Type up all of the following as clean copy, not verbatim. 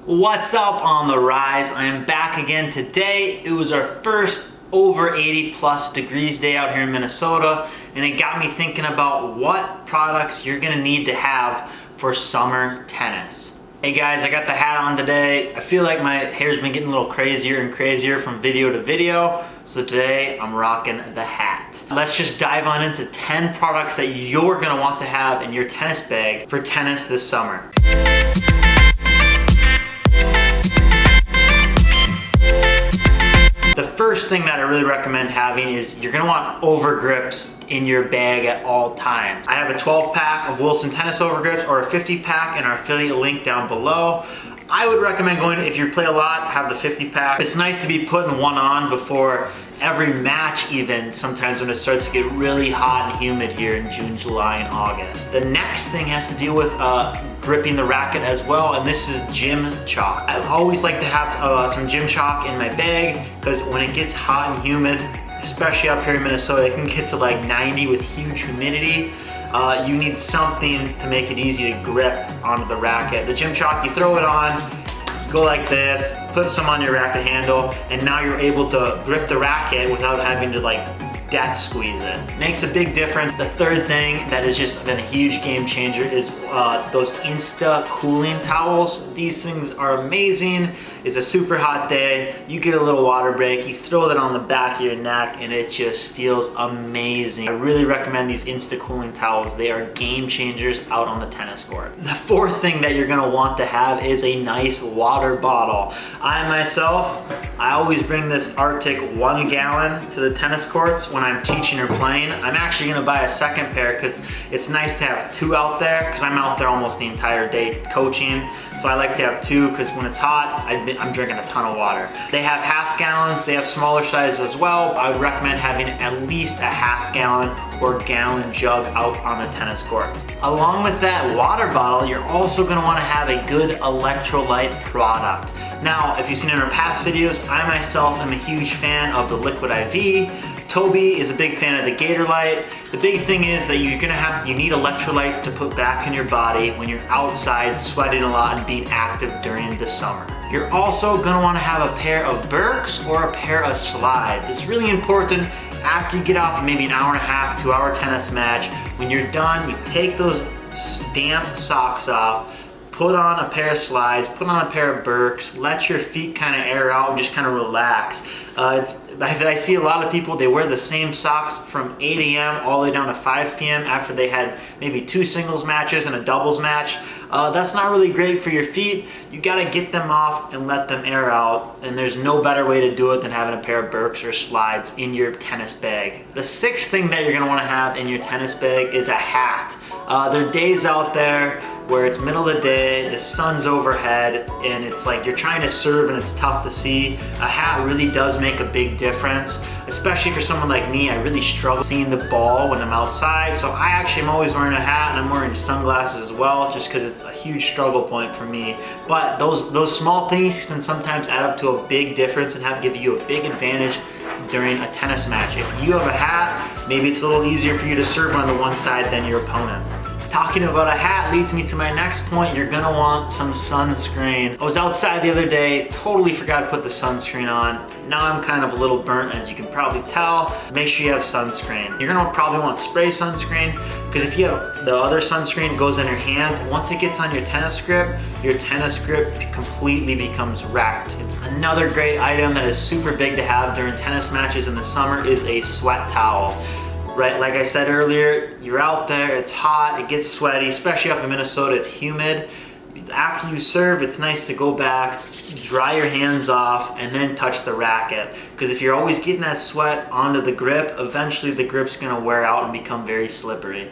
What's up on the rise? I am back again today. It was our first over 80 plus degrees day out here in Minnesota, and it got me thinking about what products you're gonna need to have for summer tennis. Hey guys, I got the hat on today. I feel like my hair's been getting a little crazier and crazier from video to video, so today I'm rocking the hat. Let's just dive on into 10 products that you're gonna want to have in your tennis bag for tennis this summer. The first thing that I really recommend having is you're gonna want over grips in your bag at all times. I have a 12 pack of Wilson tennis over grips or a 50 pack in our affiliate link down below. I would recommend going, if you play a lot, have the 50 pack. It's nice to be putting one on before every match, even sometimes when it starts to get really hot and humid here in June, July, and August. The next thing has to deal with gripping the racket as well, and this is gym chalk. I always like to have some gym chalk in my bag because when it gets hot and humid, especially up here in Minnesota, it can get to like 90 with huge humidity. You need something to make it easy to grip onto the racket. The gym chalk, you throw it on, go like this, put some on your racket handle, and now you're able to grip the racket without having to like death squeeze it. Makes a big difference. The third thing that has just been a huge game changer is those Insta cooling towels. These things are amazing. It's a super hot day, you get a little water break, you throw that on the back of your neck and it just feels amazing. I really recommend these Insta cooling towels. They are game changers out on the tennis court. The fourth thing that you're gonna want to have is a nice water bottle. I always bring this RTIC 1 gallon to the tennis courts when I'm teaching or playing. I'm actually gonna buy a second pair because it's nice to have two out there because I'm out there almost the entire day coaching. So I like to have two because when it's hot, I'm drinking a ton of water. They have half gallons, they have smaller sizes as well. I would recommend having at least a half gallon or gallon jug out on the tennis court. Along with that water bottle, you're also gonna wanna have a good electrolyte product. Now, if you've seen in our past videos, I myself am a huge fan of the Liquid IV. Toby is a big fan of the Gatorlyte. The big thing is that you need electrolytes to put back in your body when you're outside sweating a lot and being active during the summer. You're also gonna wanna have a pair of Birks or a pair of slides. It's really important after you get off maybe an hour and a half, 2 hour tennis match, when you're done, you take those damp socks off, put on a pair of slides, put on a pair of Birks, let your feet kind of air out and just kind of relax. I see a lot of people, they wear the same socks from 8 a.m. all the way down to 5 p.m. after they had maybe 2 singles matches and a doubles match. That's not really great for your feet. You gotta get them off and let them air out, and there's no better way to do it than having a pair of Birks or slides in your tennis bag. The sixth thing that you're gonna wanna have in your tennis bag is a hat. There are days out there where it's middle of the day, the sun's overhead, and it's like you're trying to serve and it's tough to see. A hat really does make a big difference, especially for someone like me. I really struggle seeing the ball when I'm outside, so I actually am always wearing a hat, and I'm wearing sunglasses as well, just because it's a huge struggle point for me. But those small things can sometimes add up to a big difference and give you a big advantage during a tennis match. If you have a hat, maybe it's a little easier for you to serve on the one side than your opponent. Talking about a hat leads me to my next point. You're gonna want some sunscreen. I was outside the other day, totally forgot to put the sunscreen on. Now I'm kind of a little burnt, as you can probably tell. Make sure you have sunscreen. You're gonna probably want spray sunscreen, because if you have the other sunscreen, it goes on your hands. Once it gets on your tennis grip completely becomes wrecked. Another great item that is super big to have during tennis matches in the summer is a sweat towel. Right, like I said earlier, you're out there, it's hot, it gets sweaty, especially up in Minnesota, it's humid. After you serve, it's nice to go back, dry your hands off, and then touch the racket. Because if you're always getting that sweat onto the grip, eventually the grip's gonna wear out and become very slippery.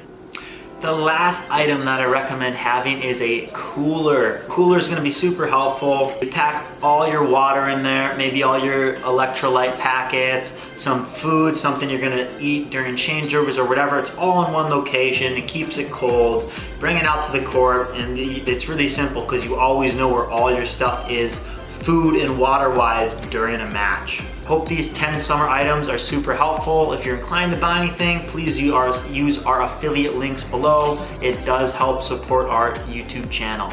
The last item that I recommend having is a cooler. Cooler is gonna be super helpful. You pack all your water in there, maybe all your electrolyte packets, some food, something you're gonna eat during changeovers or whatever. It's all in one location. It keeps it cold. Bring it out to the court, and it's really simple because you always know where all your stuff is, food and water-wise, during a match. Hope these 10 summer items are super helpful. If you're inclined to buy anything, please use our affiliate links below. It does help support our YouTube channel.